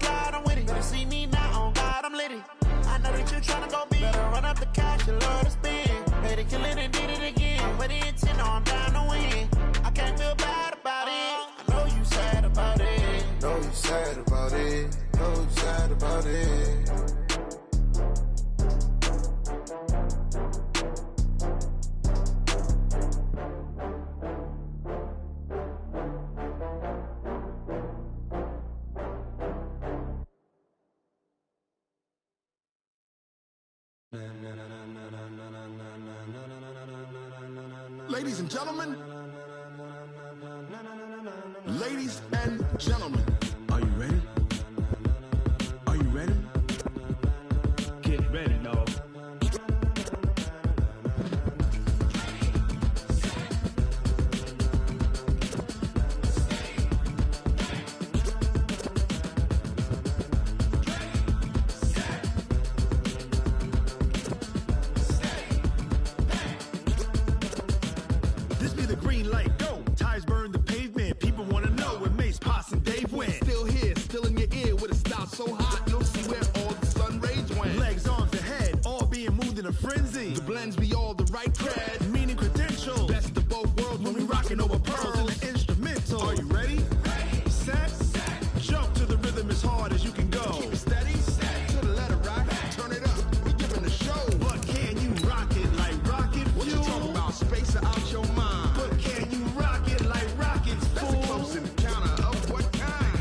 slide, I'm with it. Better see me now, on God, I'm litty. I know that you tryna go big. Better run up the cash, you love to spend. Better kill it and did it again. Put it in 10, no, I'm down to win. I can't feel bad about it. I know you sad about it. Know you sad about it. Know you sad about it. Ladies and gentlemen, ladies and gentlemen, are you ready? Are you ready? Get ready, dog. This be the green light, go. Tires burn the pavement. People want to know where Mace, Posse, and Dave went. Still here, still in your ear with a style so hot, you'll see where all the sun rays went. Legs, arms, and head, all being moved in a frenzy. The blends be all the right cred, meaning credentials. Best of both worlds when we rockin' over pearls in the instrumental. Are you ready? Set, jump to the rhythm as hard as you can go. Keep it steady, to the letter rock, turn it up, we giving a show. But can you rock it like rocket fuel? What you talking about, space out your mind? But can you rock it like rockets, fool? That's a close encounter of what kind?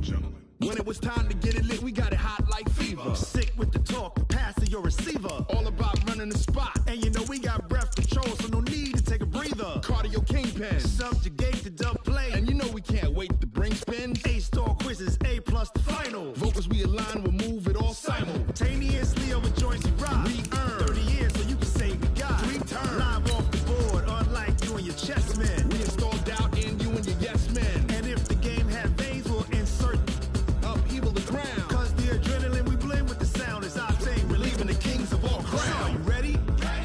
Gentlemen. When it was time to get it lit, we got it hot like fever. Sick with the talk, pass to your receiver. All about running the spot. And you know we got breath control, so no need to take a breather. Cardio kingpin, subjugate the dub play. And you know we can't wait to bring spins. A-star quizzes, A+ the final. Vocals we align, we'll move it all simultaneously over joints we rock. We earn 30 years, so you can say we got 3 turns. Live off the board, unlike you and your chess men. We install doubt in you and your yes men. And if the game had veins, we'll insert upheaval the ground. Cause the adrenaline we blend with the sound is our thing, relieving the kings of all crowns. So are you ready?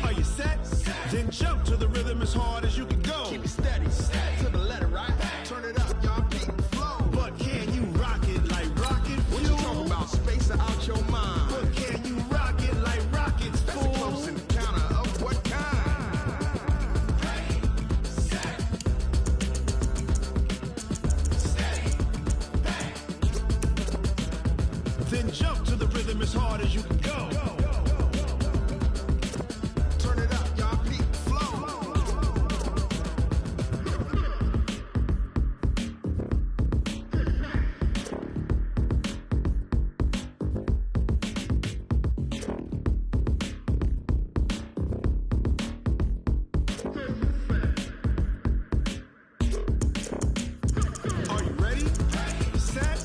Are you set? Then jump to the rhythm as hard as you can go. Keep it steady, to the letter, right? Turn it up, y'all beat the flow. But can you rock it like rocket fuel? What you talking about, space out your mind? But can you rock it like rockets, fool? That's a close encounter of what kind? Then jump to the rhythm as hard as you can go. Turn it up, y'all beat the flow. Are you ready? Set,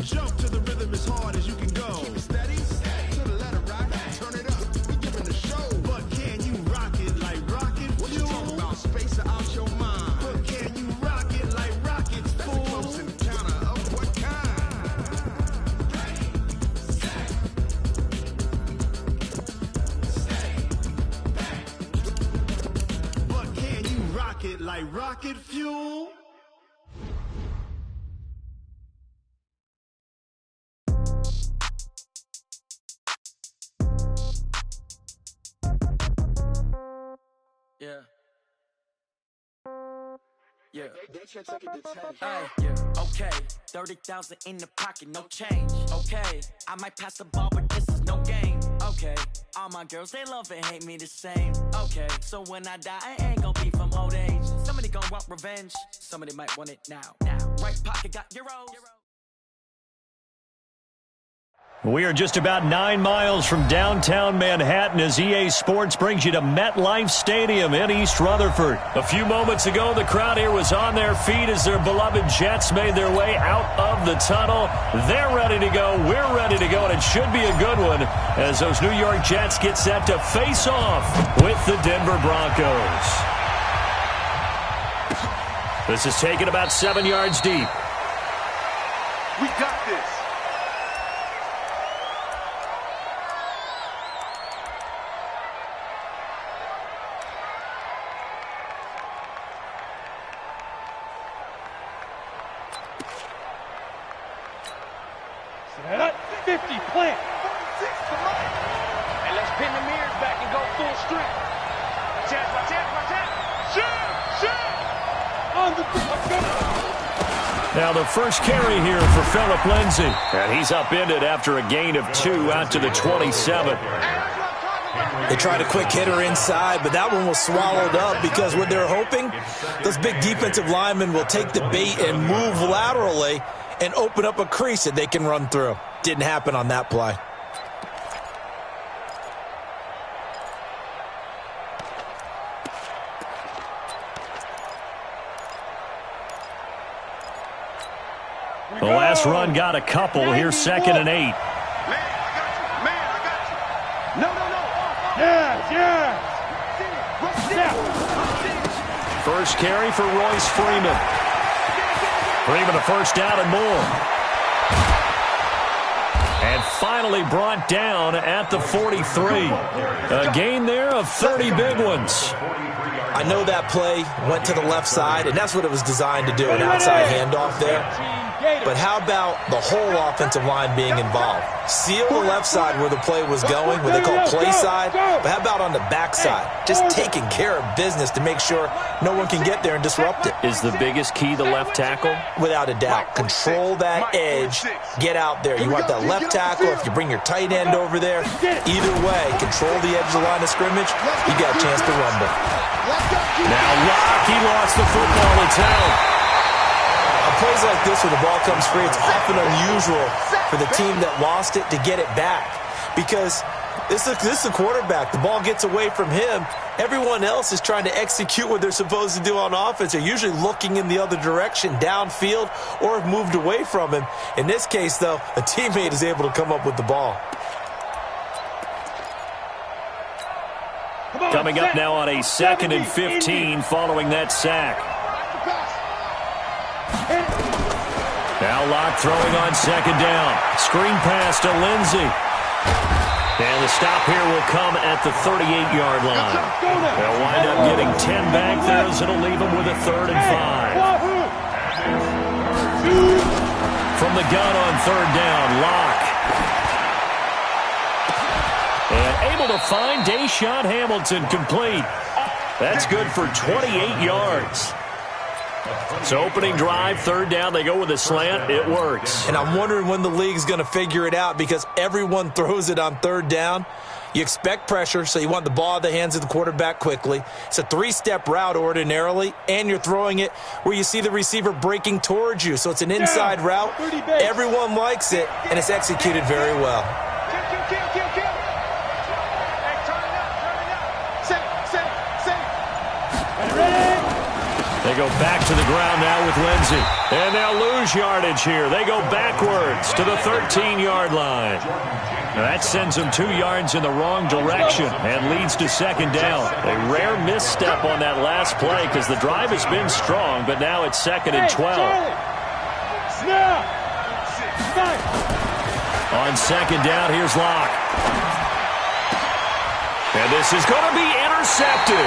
jump to the rhythm as hard as you can go. Keep it steady, to the letter rock, turn it up, we giving a show. But can you rock it like rocket fuel? What you talking about, space out your mind? But can you rock it like rockets, fool? That's a close encounter of what kind? But can you rock it like rocket fuel? Yeah. Yeah. Yeah. Okay. 30,000 in the pocket, no change. Okay. I might pass the ball, but this is no game. Okay. All my girls, they love and hate me the same. Okay. So when I die, I ain't gonna be from old age. Somebody gonna want revenge. Somebody might want it now. Right pocket got euros. We are just about 9 miles from downtown Manhattan as EA Sports brings you to MetLife Stadium in East Rutherford. A few moments ago, the crowd here was on their feet as their beloved Jets made their way out of the tunnel. They're ready to go. We're ready to go, and it should be a good one as those New York Jets get set to face off with the Denver Broncos. This is taken about 7 yards deep. We got this. 50, plant. And let's pin the mirrors back and go full strength. Watch out. Shoot. On the Now the first carry here for Phillip Lindsay. And he's upended after a gain of 2 out to the 27. They tried a quick hitter inside, but that one was swallowed up because what they're hoping, those big defensive linemen will take the bait and move laterally and open up a crease that they can run through. Didn't happen on that play. The last run got a couple. Here's 2nd and 8. Man, I got you. No. Yeah. First carry for Royce Freeman. Freeman a first down and more. And finally brought down at the 43. A gain there of 30 big ones. I know that play went to the left side, and that's what it was designed to do, an outside handoff there. But how about the whole offensive line being involved? Seal the left side where the play was going, what they call play side. But how about on the back side? Just taking care of business to make sure no one can get there and disrupt it. Is the biggest key the left tackle? Without a doubt. Control that edge. Get out there. You want that left tackle. If you bring your tight end over there, either way, control the edge of the line of scrimmage. You got a chance to rumble. Now Locke, he lost the football. It's out. On plays like this where the ball comes free, it's often unusual for the team that lost it to get it back. Because this is the quarterback. The ball gets away from him. Everyone else is trying to execute what they're supposed to do on offense. They're usually looking in the other direction, downfield, or have moved away from him. In this case, though, a teammate is able to come up with the ball. Coming up now on a 2nd and 15 following that sack. Now Locke throwing on 2nd down. Screen pass to Lindsay. And the stop here will come at the 38-yard line. They'll wind up getting 10 back there, as it'll leave them with a 3rd and 5. From the gun on 3rd down, Locke. And able to find Deshaun Hamilton complete. That's good for 28 yards. So opening drive, 3rd down, they go with a slant. It works. And I'm wondering when the league's going to figure it out because everyone throws it on 3rd down. You expect pressure, so you want the ball in the hands of the quarterback quickly. It's a 3-step route ordinarily, and you're throwing it where you see the receiver breaking towards you. So it's an inside route. Everyone likes it, and it's executed very well. They go back to the ground now with Lindsay. And they'll lose yardage here. They go backwards to the 13-yard line. Now that sends them 2 yards in the wrong direction and leads to 2nd down. A rare misstep on that last play because the drive has been strong, but now it's 2nd and 12. On 2nd down, here's Locke. And this is going to be intercepted.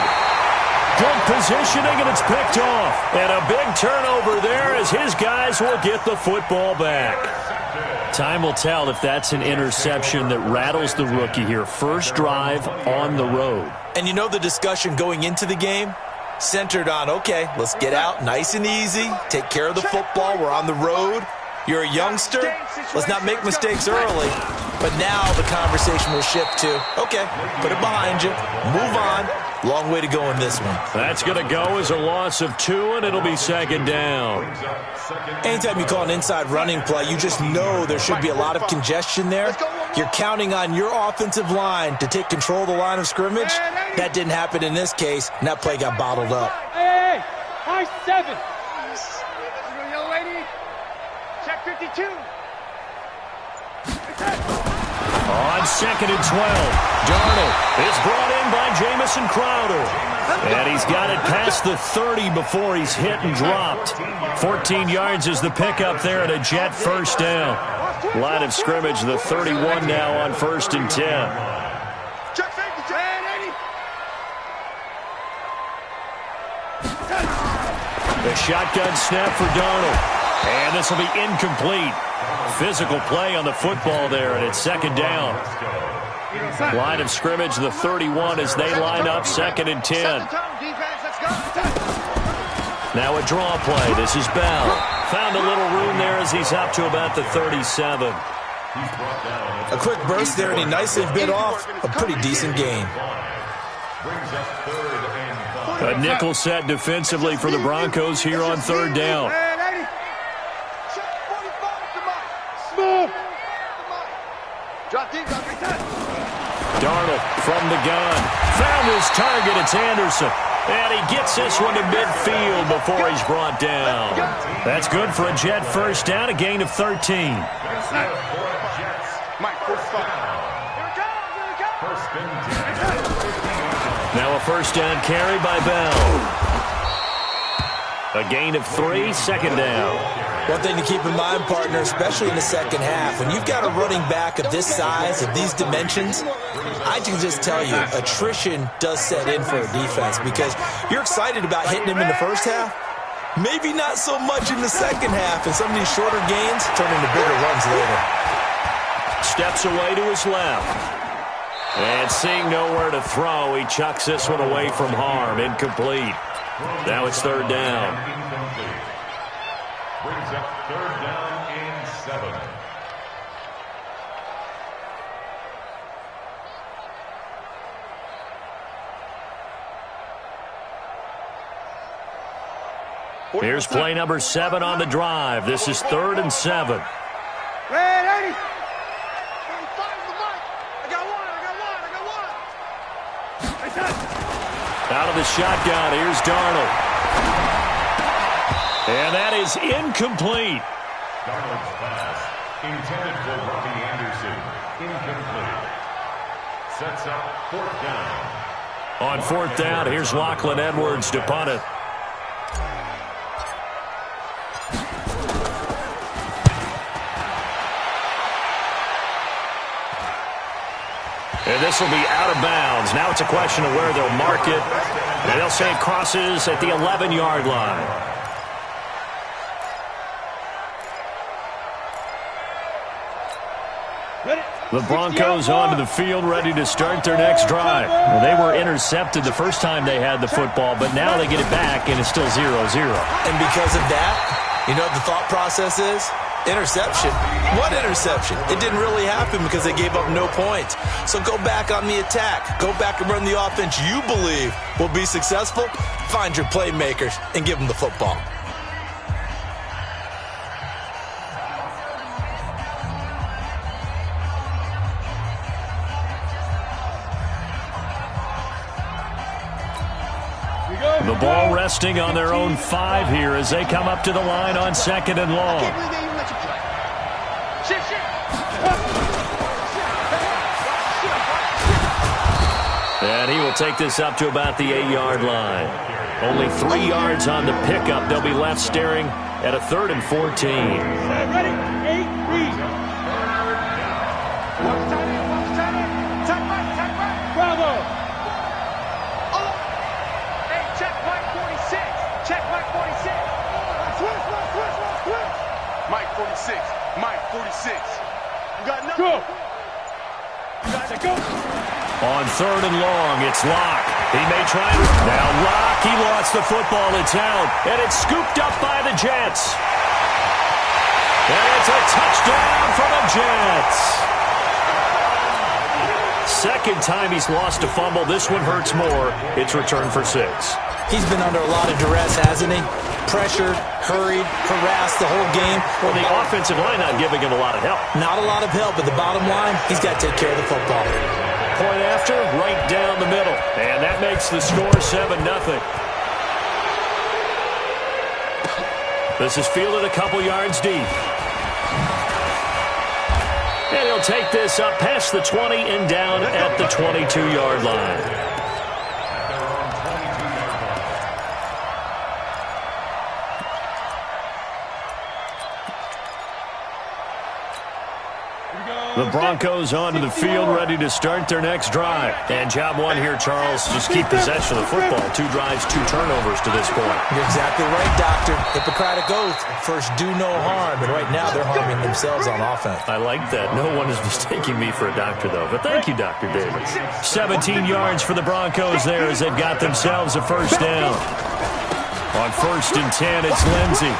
Good positioning, and it's picked off. And a big turnover there as his guys will get the football back. Time will tell if that's an interception that rattles the rookie here. First drive on the road. And you know the discussion going into the game? Centered on, okay, let's get out nice and easy, take care of the football, we're on the road. You're a youngster, let's not make mistakes early. But now the conversation will shift to, okay, put it behind you, move on. Long way to go in this one. That's going to go as a loss of 2, and it'll be 2nd down. Anytime you call an inside running play, you just know there should be a lot of congestion there. You're counting on your offensive line to take control of the line of scrimmage. That didn't happen in this case, and that play got bottled up. Hey, high 7. Young lady, check 52. On 2nd and 12, Darnold is brought in by Jamison Crowder. And he's got it past the 30 before he's hit and dropped. 14 yards is the pickup there at a Jet first down. Line of scrimmage, the 31 now on 1st and 10. The shotgun snap for Darnold. And this will be incomplete. Physical play on the football there, and it's second down. Line of scrimmage, the 31 as they line up, 2nd and 10. Now a draw play. This is Bell. Found a little room there as he's up to about the 37. A quick burst there, and he nicely bit off a pretty decent gain. A nickel set defensively for the Broncos here on 3rd down. Darnold from the gun. Found his target. It's Anderson. And he gets this one to midfield before he's brought down. That's good for a Jet first down, a gain of 13. Now a first down carry by Bell. A gain of 3, 2nd down. One thing to keep in mind, partner, especially in the second half, when you've got a running back of this size, of these dimensions, I can just tell you, attrition does set in for a defense because you're excited about hitting him in the first half. Maybe not so much in the second half, and some of these shorter gains turn into bigger runs later. Steps away to his left. And seeing nowhere to throw, he chucks this one away from harm. Incomplete. Now it's 3rd down. Brings up 3rd down and 7. Here's play number 7 on the drive. This is 3rd and 7. Ready. Out of the shotgun, here's Darnold. And that is incomplete. Darnold's pass, intended for Robbie Anderson, incomplete. Sets up 4th down. On 4th down, here's Lachlan Edwards to punt it. And this will be out of bounds. Now it's a question of where they'll mark it. And they'll say it crosses at the 11-yard line. The Broncos onto the field, ready to start their next drive. Well, they were intercepted the first time they had the football, but now they get it back, and it's still 0-0. And because of that, you know what the thought process is? Interception. What interception? It didn't really happen because they gave up no points. So go back on the attack. Go back and run the offense you believe will be successful. Find your playmakers and give them the football. The ball resting on their own 5 here as they come up to the line on 2nd and long. And he will take this up to about the 8-yard line. Only 3 yards on the pickup. They'll be left staring at a 3rd and 14. Ready? 8, read. Bravo. Hey, check Mike 46. Check Mike 46. Switch. Mike 46. Mike 46. You got nothing. Go. You got to go. On 3rd and long, it's Locke. He may try. Now Locke, he lost the football. It's out. And it's scooped up by the Jets. And it's a touchdown for the Jets. Second time he's lost a fumble. This one hurts more. It's returned for 6. He's been under a lot of duress, hasn't he? Pressured, hurried, harassed the whole game. Well, the offensive line not giving him a lot of help. Not a lot of help, but the bottom line, he's got to take care of the football. Point after, right down the middle. And that makes the score 7-0. This is fielded a couple yards deep. And he'll take this up past the 20 and down at the 22-yard line. The Broncos onto the field, ready to start their next drive. And job one here, Charles, just keep possession of the football. 2 drives, 2 turnovers to this point. You're exactly right, Doctor. Hippocratic oath. First, do no harm. And right now, they're harming themselves on offense. I like that. No one is mistaking me for a doctor, though. But thank you, Dr. Davis. 17 yards for the Broncos there as they've got themselves a first down. On 1st and 10, it's Lindsey.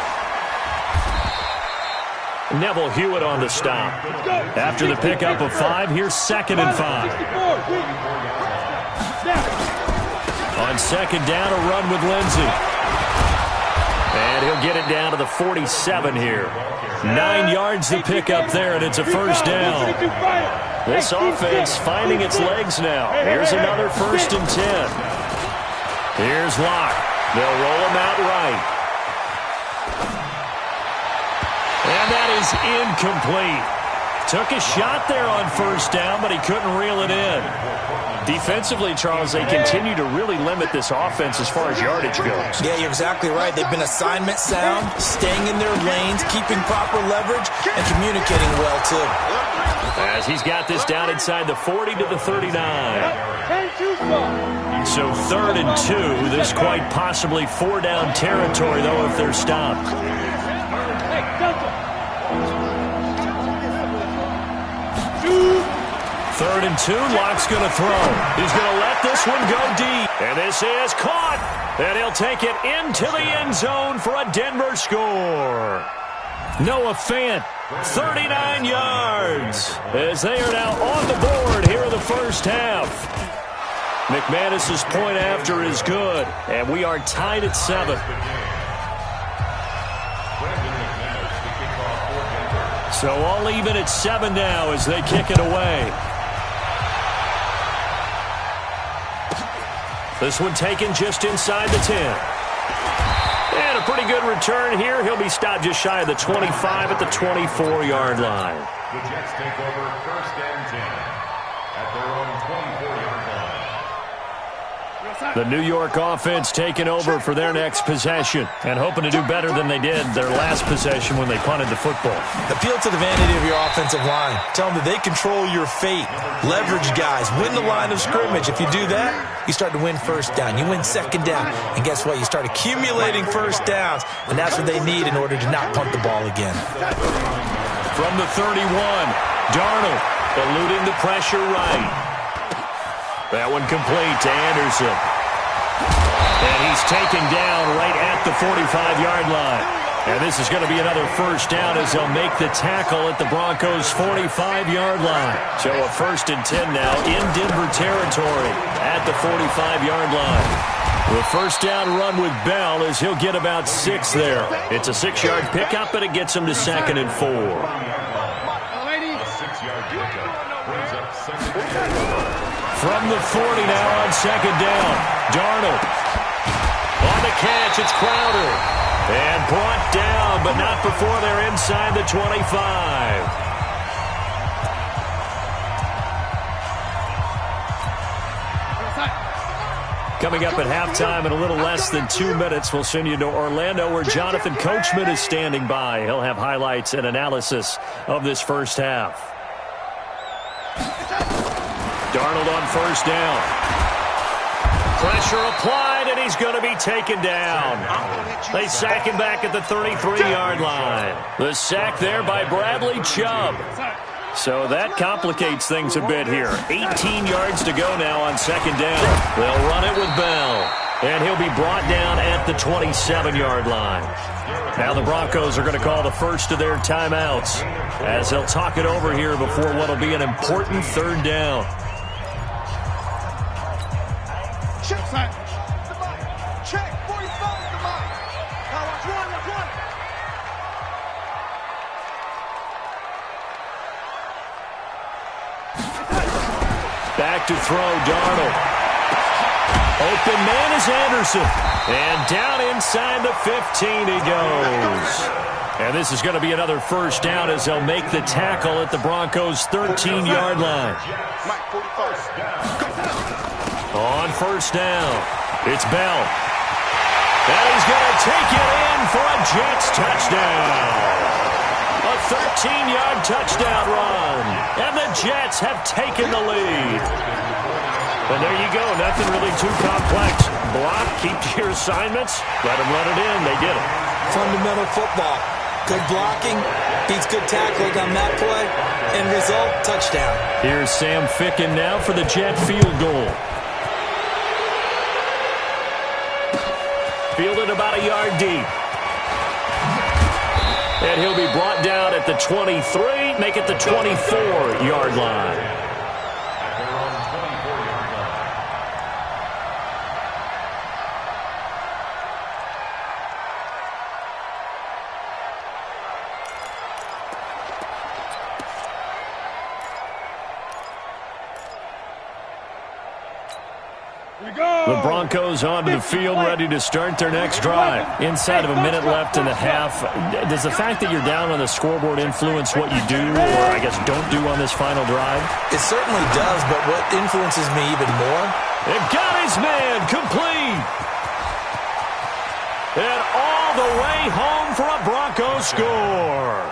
Neville Hewitt on the stop. After the pickup of 5, here's 2nd and 5. On 2nd down, a run with Lindsey. And he'll get it down to the 47 here. 9 yards to pick up there, and it's a first down. This offense finding its legs now. Here's another 1st and 10. Here's Locke. They'll roll him out right. And that is incomplete. Took a shot there on 1st down, but he couldn't reel it in. Defensively, Charles, they continue to really limit this offense as far as yardage goes. Yeah, you're exactly right. They've been assignment sound, staying in their lanes, keeping proper leverage, and communicating well, too. As he's got this down inside the 40 to the 39. So 3rd and 2. This quite possibly 4-down territory, though, if they're stopped. 3rd and 2, Locke's going to throw. He's going to let this one go deep. And this is caught. And he'll take it into the end zone for a Denver score. Noah Fant, 39 yards, as they are now on the board here in the first half. McManus's point after is good, and we are tied at 7. So all even at 7 now as they kick it away. This one taken just inside the 10. And a pretty good return here. He'll be stopped just shy of the 25 at the 24-yard line. The Jets take over 1st and 10 at their own 24-yard line. The New York offense taking over for their next possession and hoping to do better than they did their last possession when they punted the football. Appeal to the vanity of your offensive line. Tell them that they control your fate. Leverage guys. Win the line of scrimmage. If you do that, you start to win 1st down. You win 2nd down. And guess what? You start accumulating 1st downs. And that's what they need in order to not punt the ball again. From the 31, Darnold eluding the pressure right. That one complete to Anderson. And he's taken down right at the 45-yard line. And this is going to be another first down as they'll make the tackle at the Broncos' 45-yard line. So a 1st and 10 now in Denver territory at the 45-yard line. The first down run with Bell as he'll get about 6 there. It's a 6-yard pickup, and it gets him to 2nd and 4. From the 40 now on 2nd down. Darnold. On the catch, it's Crowder. And brought down, but not before they're inside the 25. Coming up at halftime in a little less than 2 minutes, we'll send you to Orlando where Jonathan Coachman is standing by. He'll have highlights and analysis of this first half. Darnold on 1st down. Pressure applied, and he's going to be taken down. They sack him back at the 33-yard line. The sack there by Bradley Chubb. So that complicates things a bit here. 18 yards to go now on 2nd down. They'll run it with Bell. And he'll be brought down at the 27-yard line. Now the Broncos are going to call the first of their timeouts as they'll talk it over here before what will be an important 3rd down. Check. Check. 45 the mark. Now watch one. Back to throw, Darnold. Open man is Anderson. And down inside the 15 he goes. And this is going to be another first down as they'll make the tackle at the Broncos' 13-yard line. On 1st down, it's Bell. And he's going to take it in for a Jets touchdown. A a 13-yard touchdown run. And the Jets have taken the lead. And there you go. Nothing really too complex. Block, keep to your assignments. Let them run it in. They did it. Fundamental football. Good blocking, beats good tackling on that play. End result, touchdown. Here's Sam Ficken now for the Jet field goal. Fielded about a yard deep. And he'll be brought down at the 23, make it the 24-yard line. The Broncos onto the field, ready to start their next drive. Inside of a minute left in the half. Does the fact that you're down on the scoreboard influence what you do, or I guess don't do on this final drive? It certainly does, but what influences me even more? It got his man complete. And all the way home for a Broncos score.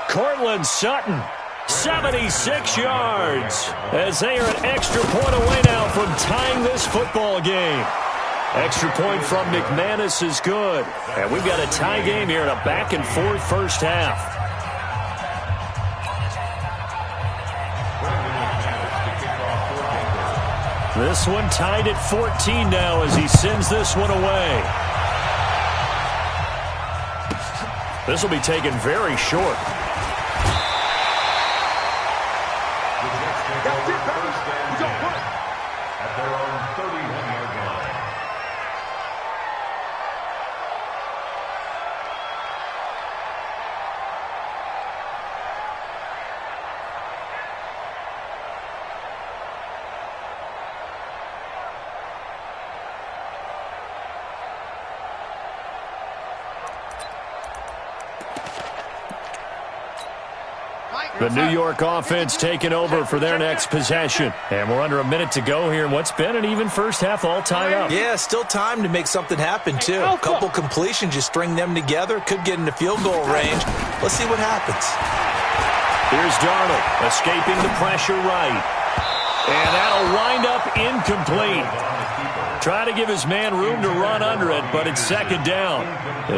Courtland Sutton. 76 yards as they are an extra point away now from tying this football game. Extra point from McManus is good. And we've got a tie game here in a back-and-forth first half. This one tied at 14 now as he sends this one away. This will be taken very short. The New York offense taking over for their next possession. And we're under a minute to go here in what's been an even first half, all tied up. Yeah, still time to make something happen, too. A couple completions, just string them together. Could get into field goal range. Let's see what happens. Here's Darnold escaping the pressure right. And that'll wind up incomplete. Trying to give his man room to run under it, but it's second down.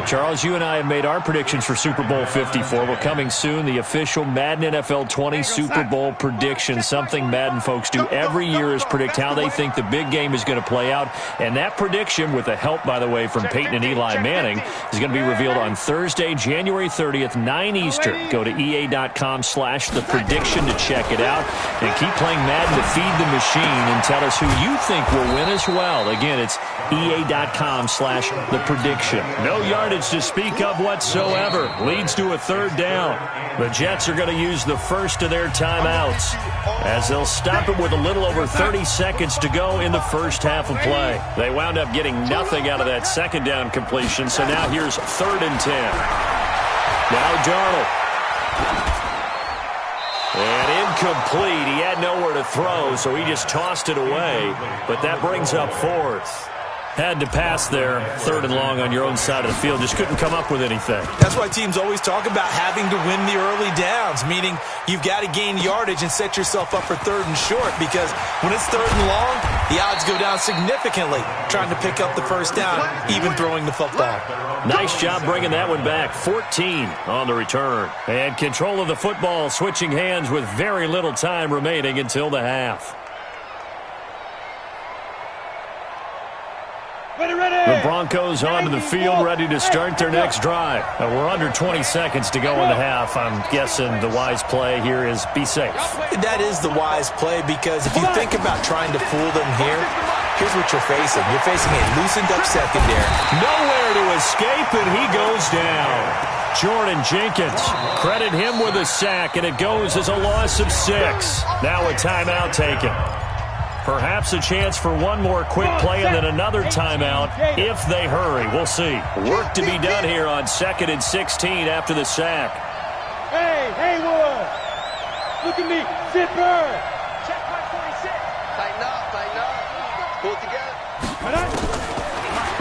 Charles, you and I have made our predictions for Super Bowl 54. We're coming soon, the official Madden NFL 20 Super Bowl prediction. Something Madden folks do every year is predict how they think the big game is going to play out. And that prediction, with the help, by the way, from Peyton and Eli Manning, is going to be revealed on Thursday, January 30th, 9 Eastern. Go to EA.com/theprediction to check it out. And keep playing Madden to feed the machine and tell us who you think will win as well. Again, it's EA.com/theprediction. No yardage to speak of whatsoever. Leads to a third down. The Jets are going to use the first of their timeouts as they'll stop it with a little over 30 seconds to go in the first half of play. They wound up getting nothing out of that second down completion, so now here's 3rd and 10. Now Darnold. And incomplete. He had nowhere to throw, so he just tossed it away. But that brings up 4th. Had to pass there, 3rd and long on your own side of the field. Just couldn't come up with anything. That's why teams always talk about having to win the early downs, meaning you've got to gain yardage and set yourself up for 3rd and short, because when it's 3rd and long, the odds go down significantly trying to pick up the first down, even throwing the football. Nice job bringing that one back. 14 on the return. And control of the football switching hands with very little time remaining until the half. The Broncos onto the field, ready to start their next drive. We're under 20 seconds to go in the half. I'm guessing the wise play here is be safe. That is the wise play, because if you think about trying to fool them here, here's what you're facing. You're facing a loosened up secondary. Nowhere to escape, and he goes down. Jordan Jenkins, credit him with a sack, and it goes as a loss of 6. Now a timeout taken. Perhaps a chance for one more quick play and then another timeout if they hurry. We'll see. Work to be done here on 2nd and 16 after the sack. Hey, Haywood! Look at me, zipper! Check 146. Tighten up. Pull it together.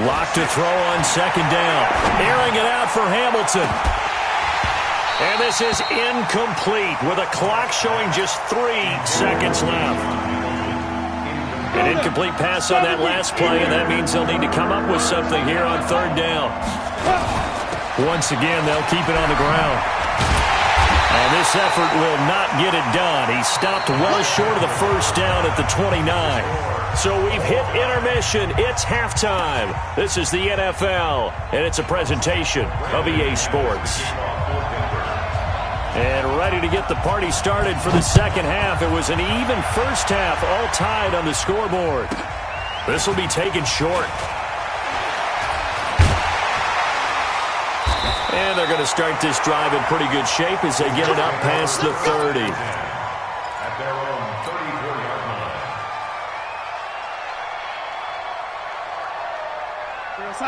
Lock to throw on 2nd down. Airing it out for Hamilton. And this is incomplete with a clock showing just 3 seconds left. An incomplete pass on that last play, and that means they'll need to come up with something here on 3rd down. Once again, they'll keep it on the ground. And this effort will not get it done. He stopped well short of the 1st down at the 29. So we've hit intermission. It's halftime. This is the NFL, and it's a presentation of EA Sports. And ready to get the party started for the second half. It was an even first half, all tied on the scoreboard. This will be taken short. And they're going to start this drive in pretty good shape as they get it up past the 30. At their own 34-yard line.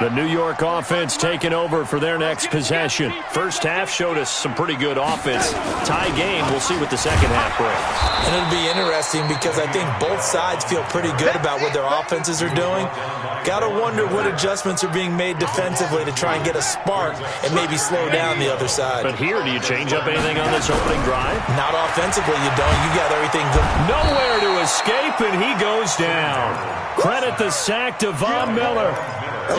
The New York offense taking over for their next possession. First half showed us some pretty good offense. Tie game. We'll see what the second half brings. And it'll be interesting because I think both sides feel pretty good about what their offenses are doing. Got to wonder what adjustments are being made defensively to try and get a spark and maybe slow down the other side. But here, do you change up anything on this opening drive? Not offensively, you don't. You got everything good. Nowhere to escape, and he goes down. Credit the sack to Von Miller.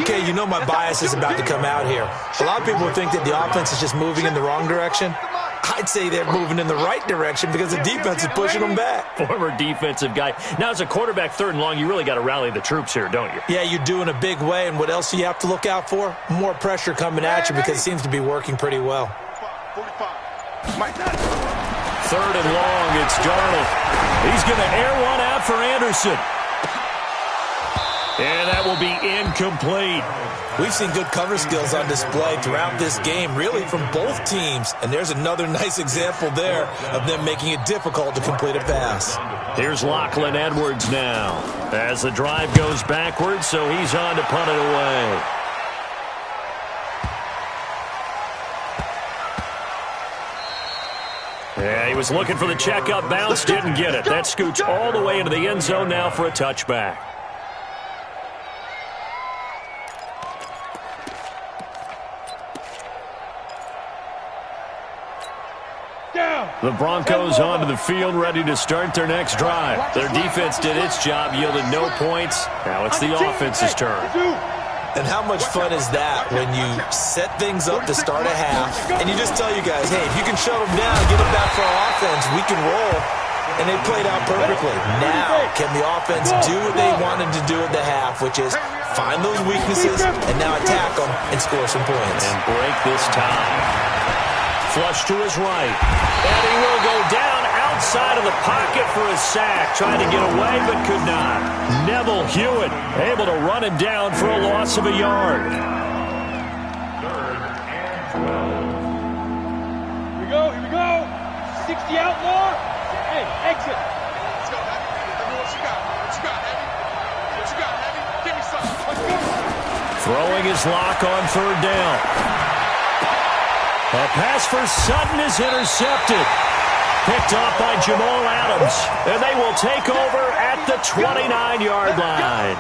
Okay, you know my bias is about to come out here. A lot of people think that the offense is just moving in the wrong direction. I'd say they're moving in the right direction because the defense is pushing them back. Former defensive guy. Now, as a quarterback 3rd and long, you really got to rally the troops here, don't you? Yeah, you do in a big way. And what else do you have to look out for? More pressure coming at you because it seems to be working pretty well. 3rd and long, it's Darnold. He's going to air one out for Anderson. And that will be incomplete. We've seen good cover skills on display throughout this game, really from both teams. And there's another nice example there of them making it difficult to complete a pass. Here's Lachlan Edwards now as the drive goes backwards, so he's on to punt it away. Yeah, he was looking for the checkup bounce, didn't get it. That scoots all the way into the end zone now for a touchback. The Broncos onto the field, ready to start their next drive. Their defense did its job, yielded no points. Now it's the offense's turn. And how much fun is that when you set things up to start a half, and you just tell you guys, hey, if you can shut them down, get it back for our offense, we can roll. And they played out perfectly. Now, can the offense do what they wanted to do at the half, which is find those weaknesses and now attack them and score some points. And break this tie. Flush to his right. And he will go down outside of the pocket for a sack. Trying to get away, but could not. Neville Hewitt able to run him down for a loss of a yard. 3rd and 12. Here we go. 60 out more. Hey, exit. Let's go, Heavy. Let me know what you got. What you got, Heavy? What you got, Heavy? Give me something. Let's go. Throwing his lock on 3rd down. A pass for Sutton is intercepted. Picked off by Jamal Adams. And they will take over at the 29-yard line.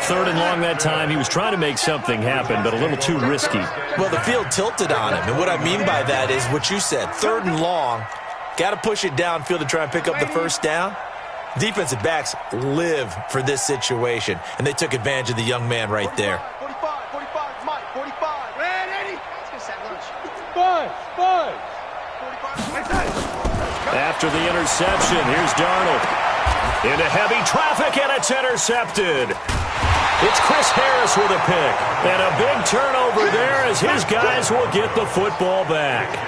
3rd and long that time. He was trying to make something happen, but a little too risky. Well, the field tilted on him. And what I mean by that is what you said. 3rd and long. Got to push it downfield to try and pick up the 1st down. Defensive backs live for this situation. And they took advantage of the young man right there. 45, Mike, 45. After the interception, here's Darnold. Into heavy traffic, and it's intercepted. It's Chris Harris with a pick. And a big turnover there as his guys will get the football back.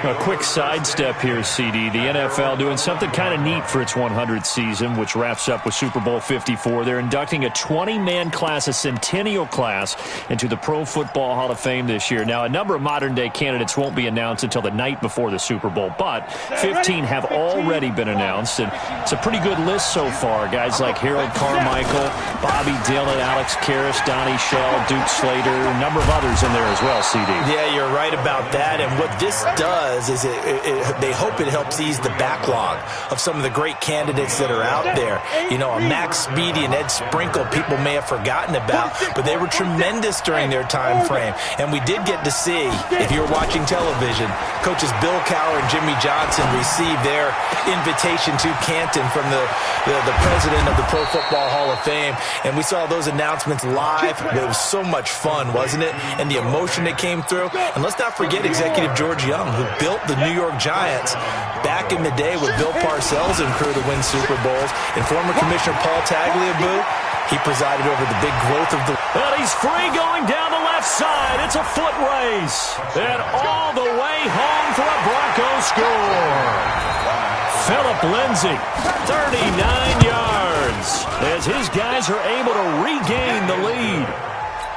A quick sidestep here, CD. The NFL doing something kind of neat for its 100th season, which wraps up with Super Bowl 54. They're inducting a 20-man class, a centennial class, into the Pro Football Hall of Fame this year. Now, a number of modern-day candidates won't be announced until the night before the Super Bowl, but 15 have already been announced, and it's a pretty good list so far. Guys like Harold Carmichael, Bobby Dillon, Alex Karras, Donnie Shell, Duke Slater, a number of others in there as well, CD. Yeah, you're right about that, and what this does does is they hope it helps ease the backlog of some of the great candidates that are out there. You know, a Max Speedy and Ed Sprinkle, people may have forgotten about, but they were tremendous during their time frame. And we did get to see, if you were watching television, coaches Bill Cowher and Jimmy Johnson receive their invitation to Canton from the president of the Pro Football Hall of Fame. And we saw those announcements live. It was so much fun, wasn't it? And the emotion that came through. And let's not forget Executive George Young, who built the New York Giants back in the day with Bill Parcells and crew to win Super Bowls. And former Commissioner Paul Tagliabue, he presided over the big growth of the... And he's free going down the left side. It's a foot race. And all the way home for a Broncos score. Philip Lindsay, 39 yards, as his guys are able to regain the lead.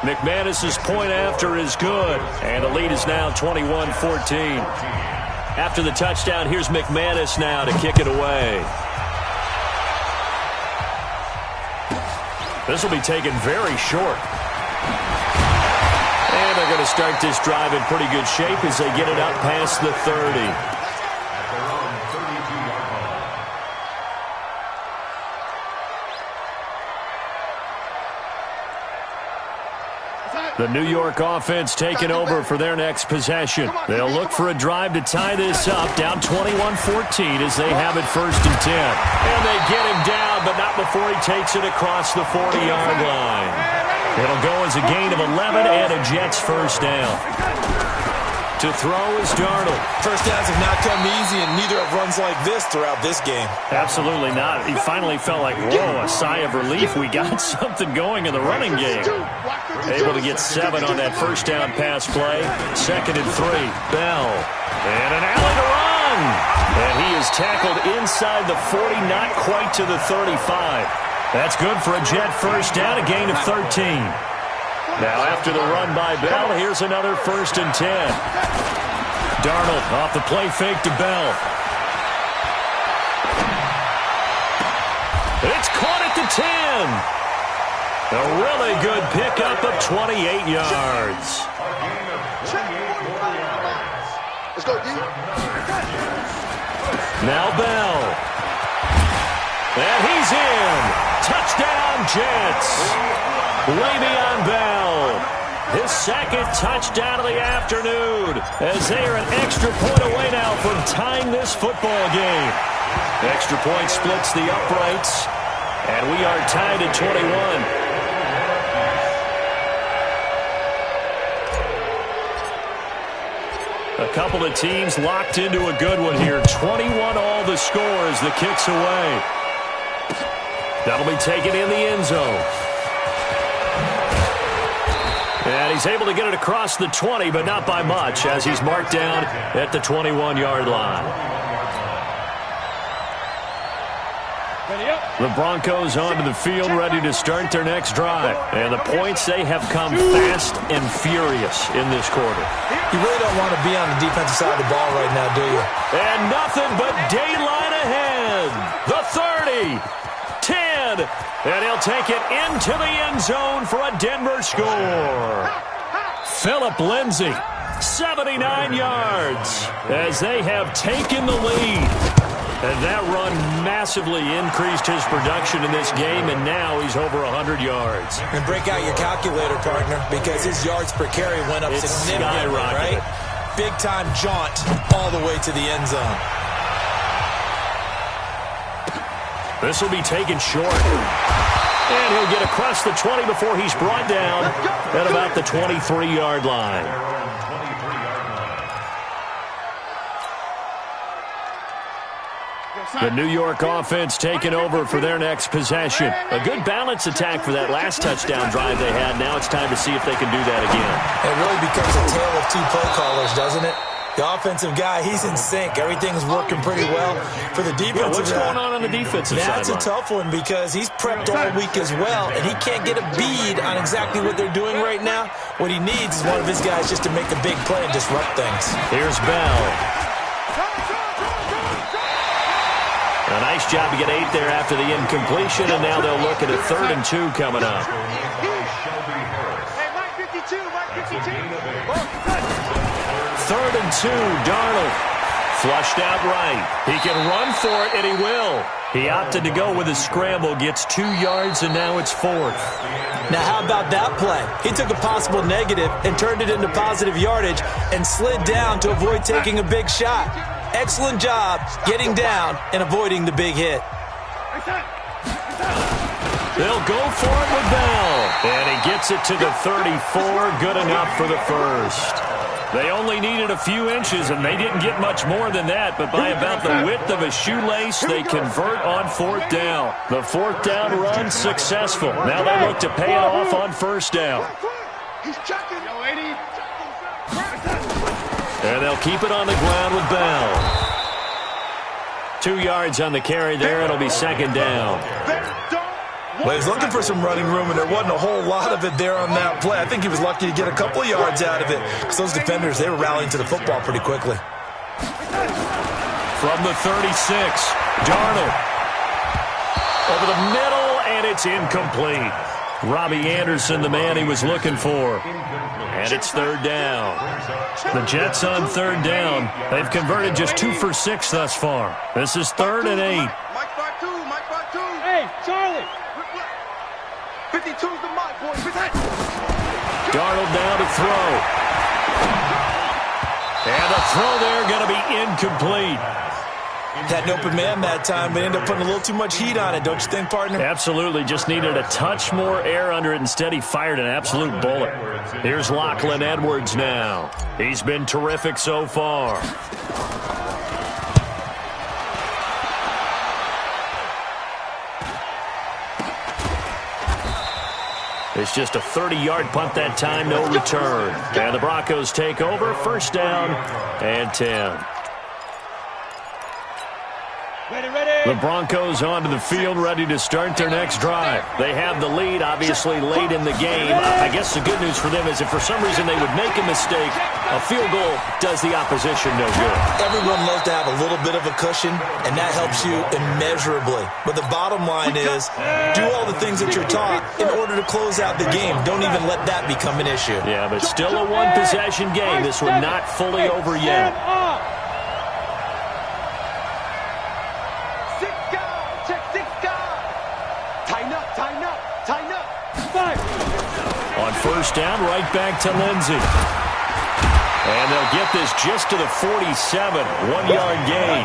McManus's point after is good, and the lead is now 21-14. After the touchdown, here's McManus now to kick it away. This will be taken very short. And they're going to start this drive in pretty good shape as they get it up past the 30. The New York offense taking over for their next possession. They'll look for a drive to tie this up, down 21-14 as they have it 1st and 10. And they get him down, but not before he takes it across the 40-yard line. It'll go as a gain of 11 and a Jets first down. To throw is Darnold. First downs have not come easy, and neither have runs like this throughout this game. Absolutely not. He finally felt like, whoa, a sigh of relief. We got something going in the running game. Able to get 7 on that first down pass play. 2nd and 3. Bell. And an alley to run. And he is tackled inside the 40, not quite to the 35. That's good for a Jet first down, a gain of 13. Now after the run by Bell, here's another 1st and 10. Darnold off the play fake to Bell. It's caught at the 10. A really good pickup of 28 yards. Let's go, D. Now Bell. And he's in. Touchdown, Jets. Le'Veon Bell, his 2nd touchdown of the afternoon, as they are an extra point away now from tying this football game. Extra point splits the uprights, and we are tied at 21. A couple of teams locked into a good one here. 21 all the score as the kick's away. That'll be taken in the end zone. And he's able to get it across the 20, but not by much, as he's marked down at the 21-yard line. The Broncos onto the field, ready to start their next drive. And the points, they have come fast and furious in this quarter. You really don't want to be on the defensive side of the ball right now, do you? And nothing but daylight ahead. The 30. 10, and he'll take it into the end zone for a Denver score. Philip Lindsay, 79 yards, as they have taken the lead. And that run massively increased his production in this game, and now he's over 100 yards. And break out your calculator, partner, because his yards per carry went up significantly, right? Big-time jaunt all the way to the end zone. This will be taken short. And he'll get across the 20 before he's brought down at about the 23-yard line. The New York offense taking over for their next possession. A good balance attack for that last touchdown drive they had. Now it's time to see if they can do that again. It really becomes a tale of two play callers, doesn't it? The offensive guy, he's in sync. Everything's working pretty well. For the defensive what's going on the defensive side? That's a tough one because he's prepped all week as well, and he can't get a bead on exactly what they're doing right now. What he needs is one of his guys just to make a big play and disrupt things. Here's Bell. A nice job to get 8 there after the incompletion, and now they'll look at a 3rd and 2 coming up. 3rd and 2. Darnold flushed out right. He can run for it, and he will. He opted to go with a scramble, gets 2 yards, and now it's 4th. Now, how about that play? He took a possible negative and turned it into positive yardage and slid down to avoid taking a big shot. Excellent job getting down and avoiding the big hit. They'll go for it with Bell. And he gets it to the 34. Good enough for the first. They only needed a few inches, and they didn't get much more than that. But by about the width of a shoelace, they convert on 4th down. The 4th down run successful. Now they look to pay it off on 1st down. And they'll keep it on the ground with Bell. 2 yards on the carry there. It'll be 2nd down. Well, he was looking for some running room, and there wasn't a whole lot of it there on that play. I think he was lucky to get a couple of yards out of it because those defenders, they were rallying to the football pretty quickly. From the 36, Darnold. Over the middle, and it's incomplete. Robbie Anderson, the man he was looking for. And it's 3rd down. The Jets on 3rd down. They've converted just 2 for 6 thus far. This is 3rd and 8. Hey, Charlie. 52's the mark, boys. Darnold down to throw. And the throw there going to be incomplete. Had an open man that time, but ended up putting a little too much heat on it, don't you think, partner? Absolutely. Just needed a touch more air under it. Instead, he fired an absolute bullet. Here's Lachlan Edwards now. He's been terrific so far. It's just a 30-yard punt that time, no return. And the Broncos take over, 1st down and 10. The Broncos onto the field, ready to start their next drive. They have the lead, obviously, late in the game. I guess the good news for them is if for some reason they would make a mistake, a field goal does the opposition no good. Everyone loves to have a little bit of a cushion, and that helps you immeasurably. But the bottom line is, do all the things that you're taught in order to close out the game. Don't even let that become an issue. Yeah, but still a one-possession game. This one not fully over yet. On 1st down, right back to Lindsey. And they'll get this just to the 47. 1-yard gain.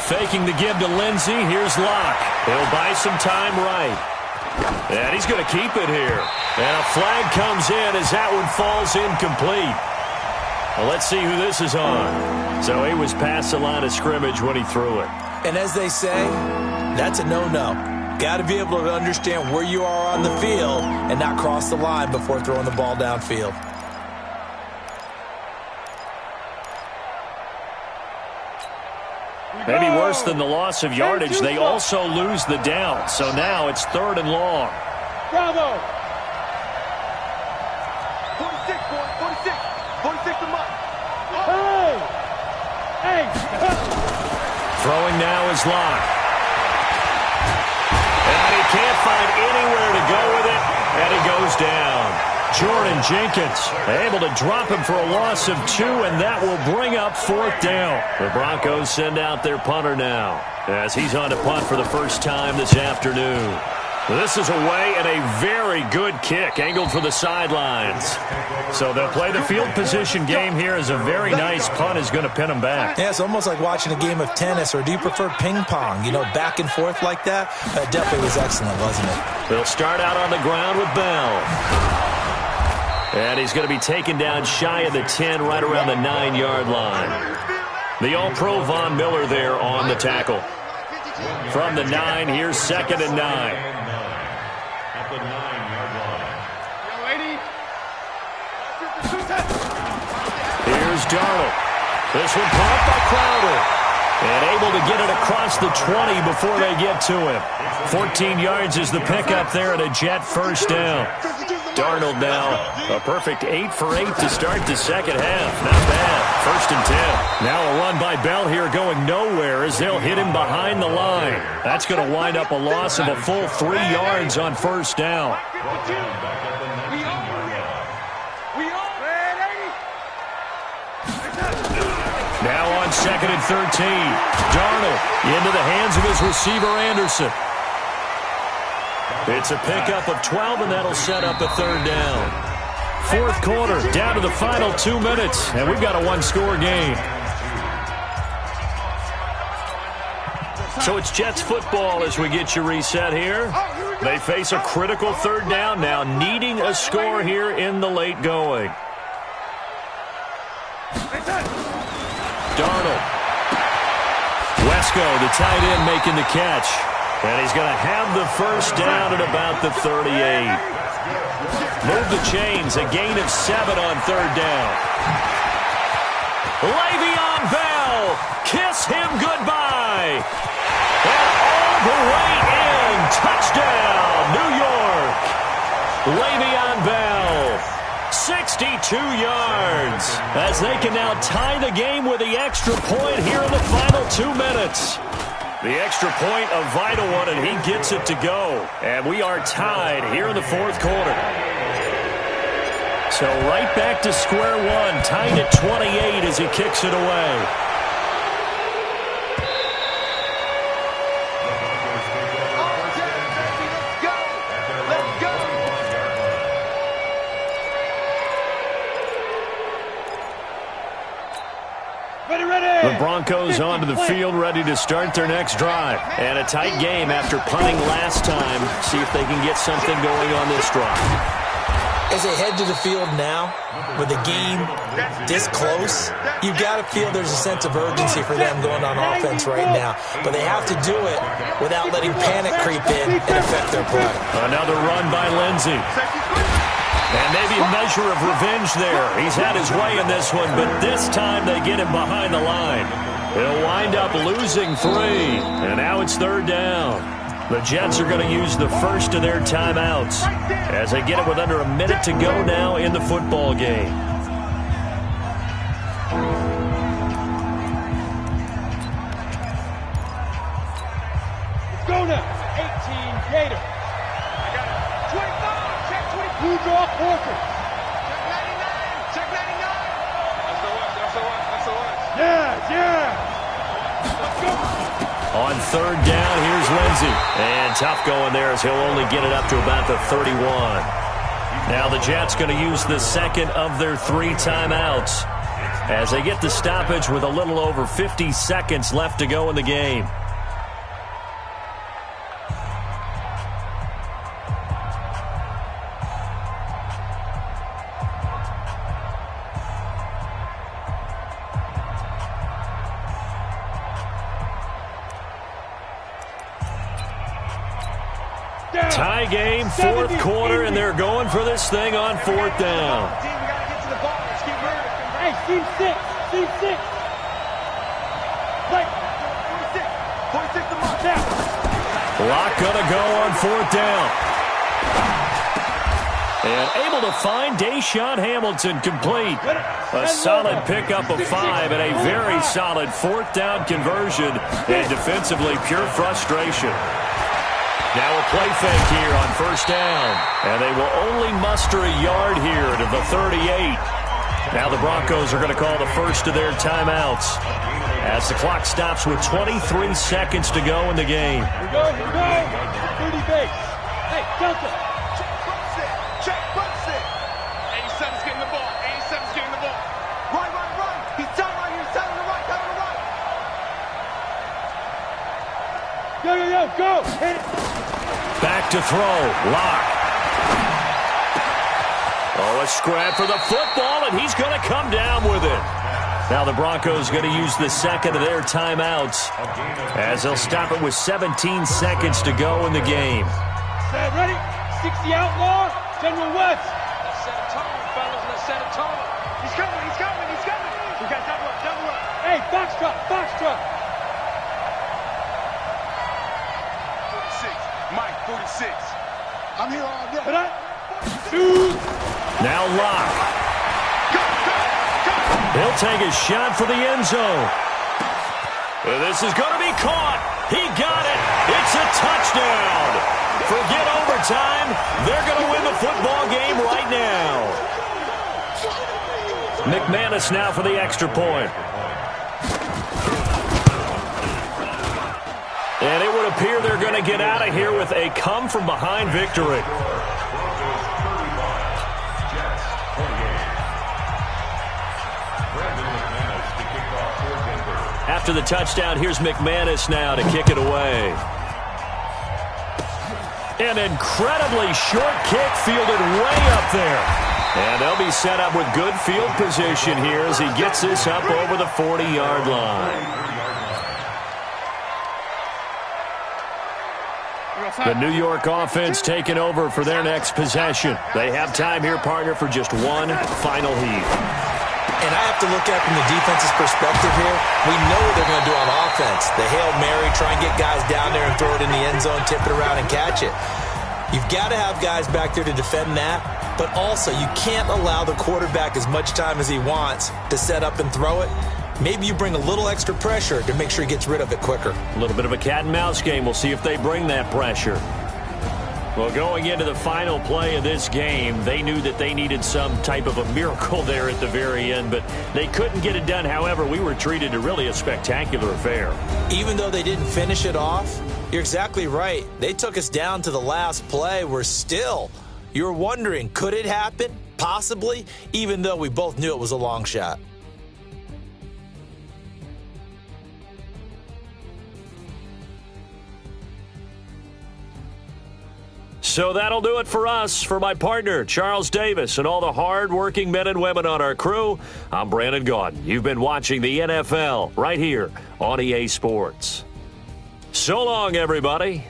Faking the give to Lindsey. Here's Locke. He'll buy some time right. And he's going to keep it here. And a flag comes in as that one falls incomplete. Well, let's see who this is on. So he was past the line of scrimmage when he threw it. And as they say, that's a no-no. Got to be able to understand where you are on the field and not cross the line before throwing the ball downfield. Maybe worse than the loss of yardage, they also lose the down. So now it's 3rd and long. Bravo! 46, boy, 46. 46 a month. Hey! Throwing now is Locke. And he can't find anywhere to go with it, and he goes down. Jordan Jenkins able to drop him for a loss of 2, and that will bring up 4th down. The Broncos send out their punter now as he's on to punt for the first time this afternoon. This is away and a very good kick angled for the sidelines. So they'll play the field position game here as a very nice punt is going to pin them back. Yeah, it's almost like watching a game of tennis, or do you prefer ping pong? You know, back and forth like that? That definitely was excellent, wasn't it? They'll start out on the ground with Bell. And he's going to be taken down shy of the 10, right around the 9-yard line. The All-Pro Von Miller there on the tackle. From the 9, here's 2nd and 9. At the 9-yard line. Here's Darnold. This one caught by Crowder. And able to get it across the 20 before they get to him. 14 yards is the pickup there at a Jet 1st down. Darnold now a perfect 8 for 8 to start the second half. Not bad. 1st and 10. Now a run by Bell here going nowhere as they'll hit him behind the line. That's going to wind up a loss of a full 3 yards on 1st down. Now on 2nd and 13. Darnold into the hands of his receiver, Anderson. It's a pickup of 12, and that'll set up a 3rd down. 4th quarter, down to the final 2 minutes, and we've got a 1-score game. So it's Jets football as we get you reset here. They face a critical 3rd down now, needing a score here in the late going. Darnold. Wesco, the tight end, making the catch. And he's going to have the 1st down at about the 38. Move the chains, a gain of 7 on 3rd down. Le'Veon Bell, kiss him goodbye. And all the way in, touchdown, New York. Le'Veon Bell, 62 yards, as they can now tie the game with the extra point here in the final 2 minutes. The extra point, a vital one, and he gets it to go. And we are tied here in the 4th quarter. So right back to square one, tied at 28 as he kicks it away. The Broncos onto the field, ready to start their next drive. And a tight game after punting last time. See if they can get something going on this drive. As they head to the field now, with the game this close, you've got to feel there's a sense of urgency for them going on offense right now. But they have to do it without letting panic creep in and affect their play. Another run by Lindsey. And maybe a measure of revenge there. He's had his way in this one, but this time they get him behind the line. He'll wind up losing 3, and now it's 3rd down. The Jets are going to use the first of their timeouts as they get it with under a minute to go now in the football game. Let's go now. 18 Gator. I got it. 25. Check 20. Blue draw Porter. Check 99. Check 99. That's the one. That's the one. That's the one. Yeah, yeah. Let's go. On 3rd down, here's Lindsey. And tough going there as he'll only get it up to about the 31. Now the Jets going to use the second of their 3 timeouts as they get the stoppage with a little over 50 seconds left to go in the game. Tie game, 4th quarter, and they're going for this thing on 4th down. Hey, team 6. Team 6. Right. 46 to mark down. Lock gonna go on 4th down. And able to find Deshaun Hamilton complete. A solid pickup of 5 and a very solid 4th down conversion. And defensively, pure frustration. Now a play fake here on 1st down. And they will only muster a yard here to the 38. Now the Broncos are going to call the first of their timeouts as the clock stops with 23 seconds to go in the game. Here we go, here we go. 30 base. Hey, Delta. Check, front set. 87's getting the ball. 87's getting the ball. Right. He's down right here. He's down on the right. Down on the right. Yo, go. Hit it. Back to throw. Lock. Oh, a scrap for the football, and he's going to come down with it. Now the Broncos going to use the second of their timeouts as they'll stop it with 17 seconds to go in the game. Set ready. 60 outlaw. General West. Let's set a tone, fellas. Let's set a tone. He's coming. We got double up. Hey, foxtrot. 46. Mike, 46. I'm here all day. Now Locke. He'll take a shot for the end zone. This is going to be caught. He got it. It's a touchdown. Forget overtime. They're going to win the football game right now. McManus now for the extra point. And it would appear they're going to get out of here with a come-from-behind victory. After the touchdown, here's McManus now to kick it away. An incredibly short kick fielded way up there. And they'll be set up with good field position here as he gets this up over the 40-yard line. The New York offense taking over for their next possession. They have time here, partner, for just one final heave. And I have to look at it from the defense's perspective here. We know what they're going to do on offense. The Hail Mary, try and get guys down there and throw it in the end zone, tip it around and catch it. You've got to have guys back there to defend that, but also you can't allow the quarterback as much time as he wants to set up and throw it. Maybe you bring a little extra pressure to make sure he gets rid of it quicker. A little bit of a cat and mouse game. We'll see if they bring that pressure. Well, going into the final play of this game, they knew that they needed some type of a miracle there at the very end, but they couldn't get it done. However, we were treated to really a spectacular affair. Even though they didn't finish it off, you're exactly right. They took us down to the last play. You're wondering, could it happen? Possibly, even though we both knew it was a long shot. So that'll do it for us. For my partner, Charles Davis, and all the hard-working men and women on our crew, I'm Brandon Gaudin. You've been watching the NFL right here on EA Sports. So long, everybody.